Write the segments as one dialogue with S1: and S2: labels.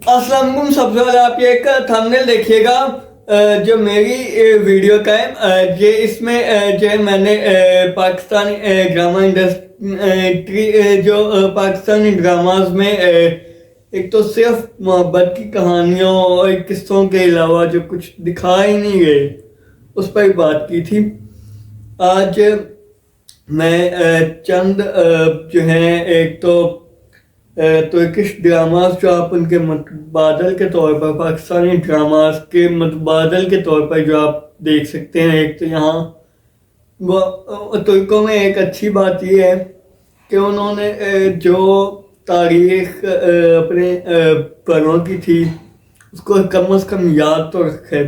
S1: अस्सलाम वालेकुम। सबसे पहले आप ये एक थंबनेल देखिएगा जो मेरी वीडियो का है। ये इसमें जो है मैंने पाकिस्तानी ड्रामा इंडस्ट्री जो पाकिस्तानी ड्रामाज में एक तो सिर्फ मोहब्बत की कहानियों और किस्सों के अलावा जो कुछ दिखा ही नहीं गए उस पर बात की थी। आज मैं चंद जो हैं एक तो तुर्किश ड्रामास जो आप उनके मुतबादल के तौर पर पाकिस्तानी ड्रामास के मुतबादल के तौर पर जो आप देख सकते हैं। एक तो यहाँ वो तुर्कों में एक अच्छी बात ये है कि उन्होंने जो तारीख अपने बड़ों की थी उसको कम से कम याद तो रखे।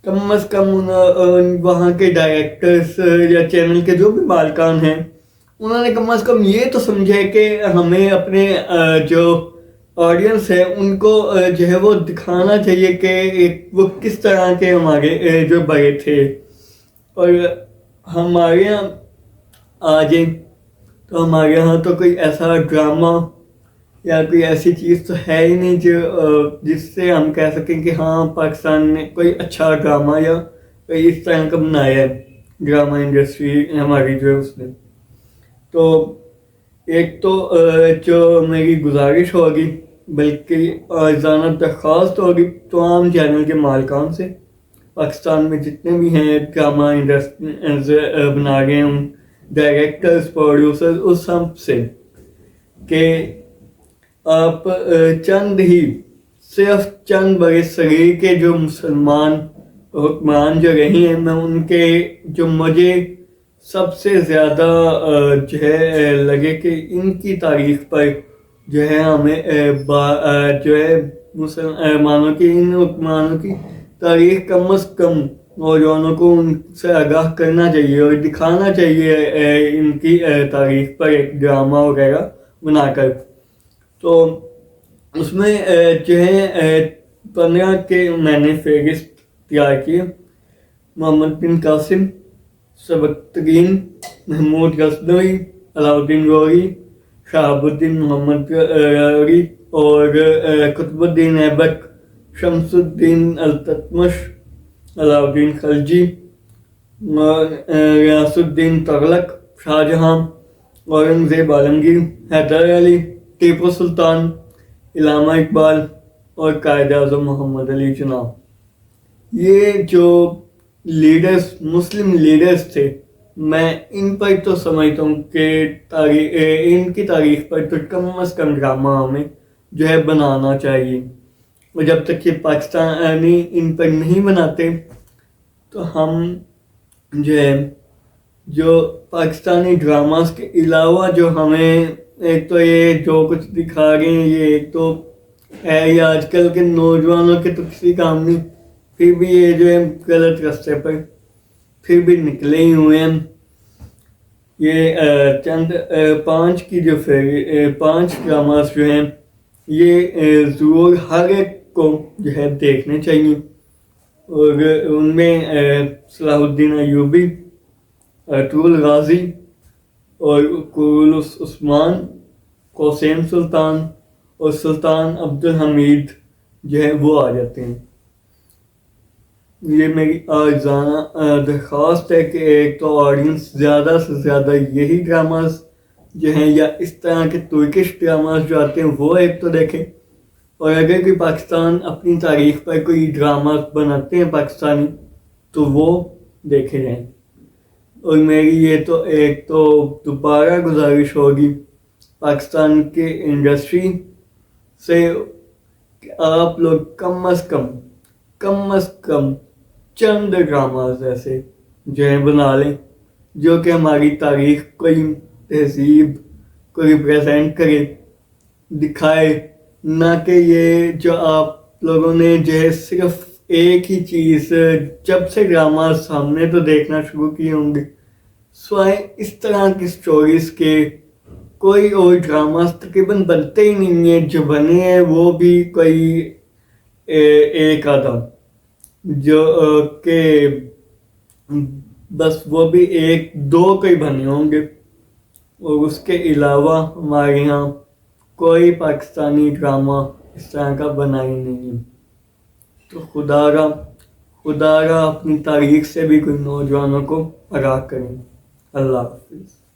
S1: कम से कम वहाँ के डायरेक्टर्स या चैनल के जो भी मालिकान हैं उन्होंने कम से कम ये तो समझे कि हमें अपने जो ऑडियंस है उनको जो है वो दिखाना चाहिए कि वो किस तरह के हमारे जो बड़े थे। और हमारे यहाँ आ जाए तो हमारे यहाँ तो कोई ऐसा ड्रामा या कोई ऐसी चीज़ तो है ही नहीं जो जिससे हम कह सकें कि हाँ पाकिस्तान ने कोई अच्छा ड्रामा या कोई इस तरह का बनाया है। ड्रामा इंडस्ट्री हमारी जो है उसने तो एक तो जो मेरी गुजारिश होगी बल्कि आज़ाना दरख्वास्त होगी तमाम चैनल के मालिकान से, पाकिस्तान में जितने भी हैं ड्रामा इंडस्ट्री बना रहे हैं डायरेक्टर्स प्रोड्यूसर्स उस सब से कि आप चंद ही सिर्फ चंद बड़े सगीर के जो मुसलमान हुक्मरान जो रहे हैं मैं उनके जो मुझे सबसे ज़्यादा जो है लगे कि इनकी तारीख पर जो है हमें जो है मुसलमानों की इन हुक्मरानों की तारीख कम से कम नौजवानों को उनसे आगाह करना चाहिए और दिखाना चाहिए इनकी तारीख पर एक ड्रामा वगैरह बनाकर। तो उसमें जो है 15 के मैंने फहरिस्त तैयार किए। मोहम्मद बिन कासिम, सबकतगीन, महमूद गज़नवी, अलाउद्दीन गौरी, शहाबुद्दीन मोहम्मद गौरी और कुतुबुद्दीन ऐबक, शमसुद्दीन अल्ततमश, अलाउद्दीन खलजी, रियासुद्दीन तुगलक, शाहजहां, औरंगज़ेब आलमगीर, हैदर अली, टीपू सुल्तान, इलामा इकबाल और कायद आज़म मोहम्मद अली जिन्ना। ये जो लीडर्स मुस्लिम लीडर्स थे मैं इन पर तो समझता हूँ कि इनकी तारीख पर तो कम से कम ड्रामा हमें जो है बनाना चाहिए। और जब तक ये पाकिस्तानी इन पर नहीं बनाते तो हम जो है जो पाकिस्तानी ड्रामास के अलावा जो हमें एक तो ये जो कुछ दिखा रहे हैं ये एक तो है ये आजकल के नौजवानों के तो किसी काम नहीं, फिर भी ये जो है गलत रास्ते पर फिर भी निकले ही हुए हैं। ये चंद 5 की जो 5 ड्रामास जो हैं ये ज़रूर हर एक को जो है देखने चाहिए। और उनमें सलाहुद्दीन अयूबी, अतुल गाजी और कुलुस उस्मान, कोसेम सुल्तान और सुल्तान अब्दुल हमीद जो है वो आ जाते हैं। ये मेरी आज़ाना दरख्वास्त है कि एक तो ऑडियंस ज़्यादा से ज़्यादा यही ड्रामास जो हैं या इस तरह के तुर्किश ड्रामास जो आते हैं वो एक तो देखें। और अगर कोई पाकिस्तान अपनी तारीख पर कोई ड्रामास बनाते हैं पाकिस्तानी तो वो देखे जाएं। और मेरी ये तो एक तो दोबारा गुजारिश होगी पाकिस्तान के इंडस्ट्री से कि आप लोग कम से कम चंद ड्रामास ऐसे जो है बना लें जो कि हमारी तारीख कोई तहजीब को रिप्रेजेंट करे दिखाए, ना कि ये जो आप लोगों ने जो है सिर्फ एक ही चीज़ जब से ड्रामा सामने तो देखना शुरू किए होंगे स्वाय इस तरह की स्टोरीज़ के कोई और ड्रामास तकरीबन बनते ही नहीं है। जो बने हैं वो भी कोई एक आधा जो के बस वो भी 1-2 कोई बने होंगे और उसके अलावा हमारे यहाँ कोई पाकिस्तानी ड्रामा اس طرح کا بنا ہی نہیں ہے. تو خدا را اپنی تاریخ سے بھی کچھ نوجوانوں کو آگاہ کریں. اللہ حافظ.